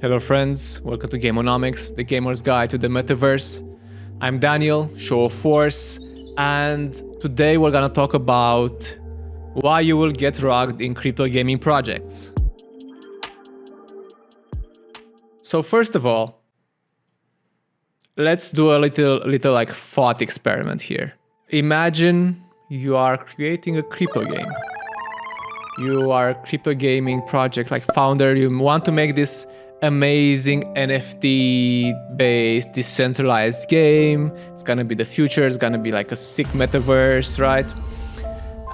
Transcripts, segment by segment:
Hello friends, welcome to Gameonomics, the gamer's guide to the Metaverse. I'm Daniel, ShowofForce, and today we're gonna talk about why you will get rugged in crypto gaming projects. So first of all, let's do a little like thought experiment here. Imagine you are creating a crypto game. You are a crypto gaming project like founder, you want to make this amazing NFT-based decentralized game. It's gonna be the future, it's gonna be like a sick metaverse, right?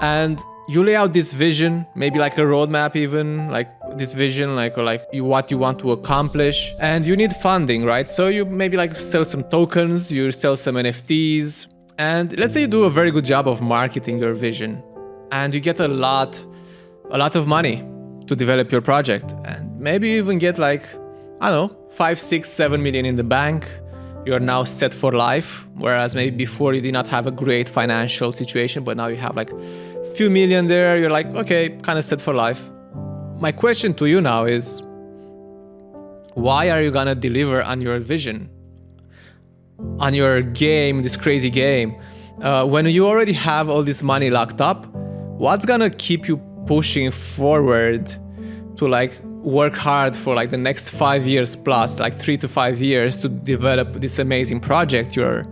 And you lay out this vision, maybe like a roadmap even, like this vision, what you want to accomplish, and you need funding, right? So you maybe like sell some tokens, you sell some NFTs, and let's say you do a very good job of marketing your vision, and you get a lot of money to develop your project, and maybe you even get like, I don't know, 5, 6, 7 million in the bank. You're now set for life, whereas maybe before you did not have a great financial situation, but now you have like a few million there. You're like, okay, kind of set for life. My question to you now is, why are you gonna deliver on your vision, on your game, this crazy game, when you already have all this money locked up? What's gonna keep you pushing forward to like work hard for like the next 5 years plus, like 3 to 5 years, to develop this amazing project you're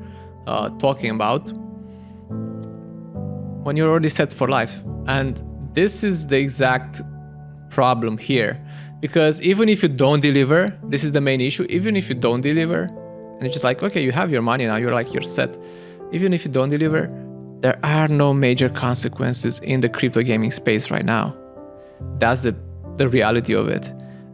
talking about when you're already set for life? And this is the exact problem here, because even if you don't deliver, this is the main issue. Even if you don't deliver, and it's just like, okay, you have your money now, you're set. Even if you don't deliver, there are no major consequences in the crypto gaming space right now. That's the reality of it.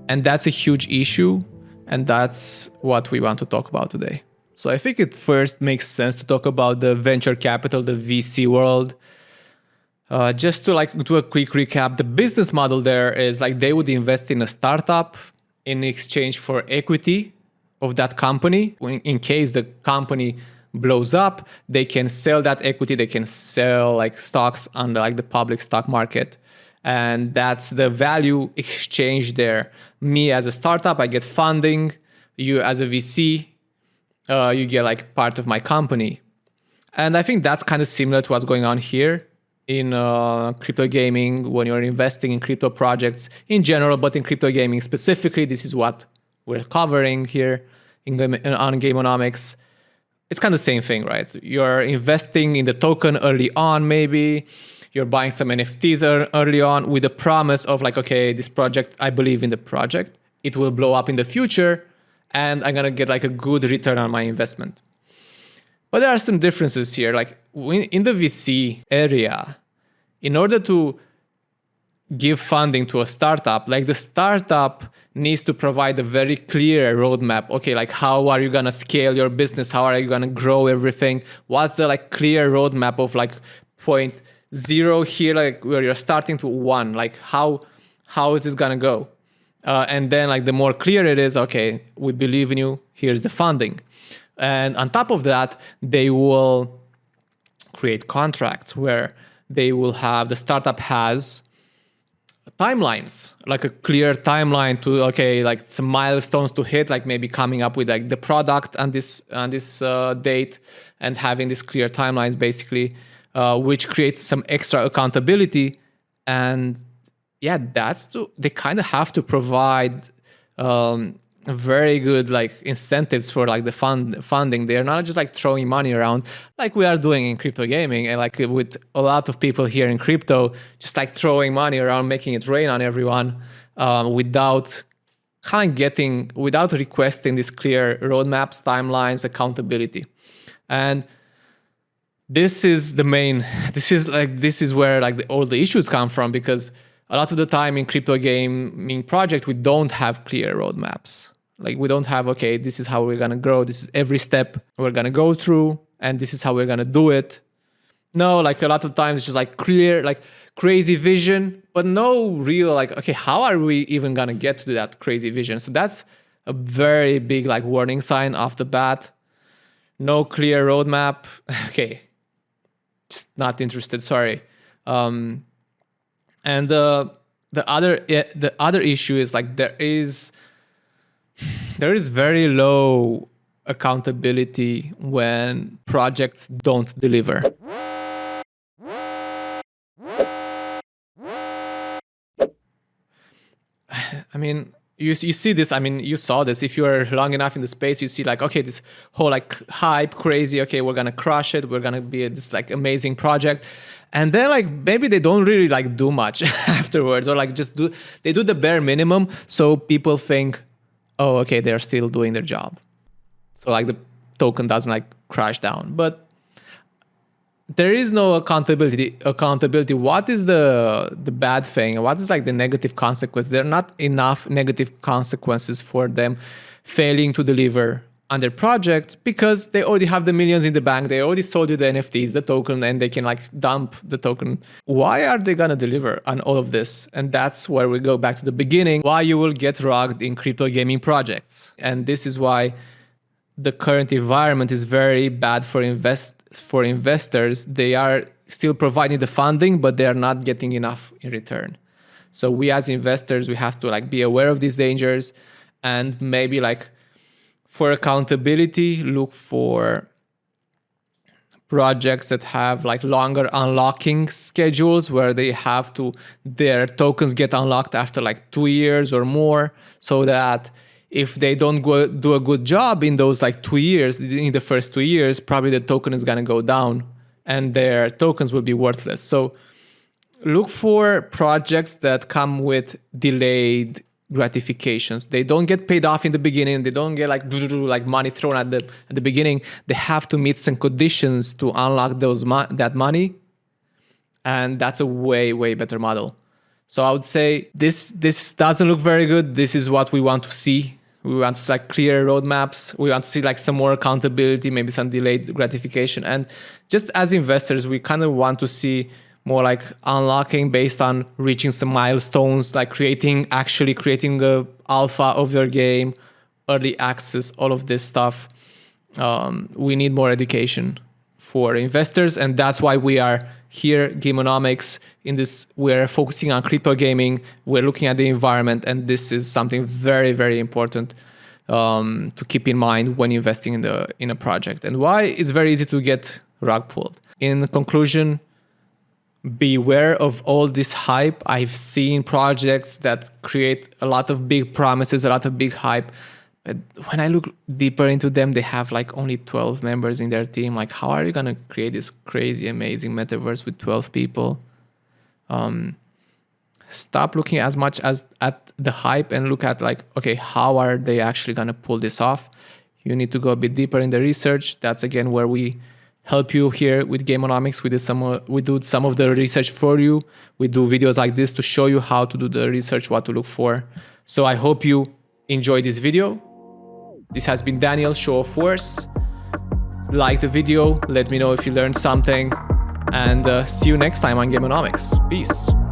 And that's a huge issue, and that's what we want to talk about today. So I think it first makes sense to talk about the venture capital, the VC world. Just to like do a quick recap, the business model there is like they would invest in a startup in exchange for equity of that company. In case the company blows up, they can sell that equity, they can sell like stocks on the public stock market. And that's the value exchange there. Me as a startup, I get funding. You as a VC, you get like part of my company. And I think that's kind of similar to what's going on here in crypto gaming when you're investing in crypto projects in general, but in crypto gaming specifically. This is what we're covering here on Gameonomics. It's kind of the same thing, right? You're investing in the token early on, maybe. You're buying some NFTs early on with the promise of like, okay, this project, I believe in the project. It will blow up in the future, and I'm gonna get like a good return on my investment. But there are some differences here. Like in the VC area, in order to give funding to a startup, like the startup needs to provide a very clear roadmap. Okay, like how are you gonna scale your business? How are you gonna grow everything? What's the like clear roadmap of like point 0 here, like where you're starting to 1? Like how is this gonna go? And then like the more clear it is, okay, we believe in you, here's the funding. And on top of that, they will create contracts where they will have, the startup has timelines, like a clear timeline to, okay, like some milestones to hit, like maybe coming up with like the product on this date, and having these clear timelines basically, which creates some extra accountability. And yeah, they kind of have to provide very good like incentives for like the funding. They're not just like throwing money around like we are doing in crypto gaming, and like with a lot of people here in crypto, just like throwing money around, making it rain on everyone, without requesting these clear roadmaps, timelines, accountability. And this is where like all the issues come from, because a lot of the time in crypto gaming project, we don't have clear roadmaps. Like we don't have, okay, this is how we're gonna grow. This is every step we're gonna go through, and this is how we're gonna do it. No, like a lot of times it's just like clear, like crazy vision, but no real like, okay, how are we even gonna get to that crazy vision? So that's a very big like warning sign off the bat. No clear roadmap. Okay, just not interested. Sorry. And the other issue is like there is there is very low accountability when projects don't deliver. I mean, you see this, I mean, you saw this. If you're long enough in the space, you see like, okay, this whole like hype, crazy, okay, we're gonna crush it. We're gonna be this like amazing project. And then like maybe they don't really like do much afterwards, or like they do the bare minimum. So people think, oh, okay, they're still doing their job. So like the token doesn't like crash down, but there is no accountability. What is the bad thing? What is like the negative consequence? There are not enough negative consequences for them failing to deliver on their project, because they already have the millions in the bank. They already sold you the NFTs, the token, and they can like dump the token. Why are they gonna deliver on all of this? And that's where we go back to the beginning, why you will get rugged in crypto gaming projects. And this is why the current environment is very bad for investors. They are still providing the funding, but they are not getting enough in return. So we as investors, we have to like be aware of these dangers, and maybe like for accountability, look for projects that have like longer unlocking schedules, where their tokens get unlocked after like 2 years or more, so that if they don't do a good job in those like 2 years, in the first 2 years, probably the token is gonna go down and their tokens will be worthless. So look for projects that come with delayed gratifications. They don't get paid off in the beginning. They don't get like money thrown at the beginning. They have to meet some conditions to unlock that money, and that's a way better model. So I would say this doesn't look very good. This is what we want to see. We want to see like clear roadmaps. We want to see like some more accountability, maybe some delayed gratification. And just as investors, we kind of want to see more like unlocking based on reaching some milestones, like actually creating a alpha of your game, early access, all of this stuff. We need more education for investors, and that's why we are here, Gameonomics. We're focusing on crypto gaming. We're looking at the environment, and this is something very important to keep in mind when investing in a project, and why it's very easy to get rug pulled. In conclusion, beware of all this hype. I've seen projects that create a lot of big promises, a lot of big hype. But when I look deeper into them, they have like only 12 members in their team. Like, how are you going to create this crazy, amazing metaverse with 12 people? Stop looking as much as at the hype and look at like, okay, how are they actually going to pull this off? You need to go a bit deeper in the research. That's again where we help you here with Gameonomics. We do some of the research for you. We do videos like this to show you how to do the research, what to look for. So I hope you enjoyed this video. This has been Daniel, ShowofForce. Like the video, let me know if you learned something, and see you next time on Gameonomics. Peace.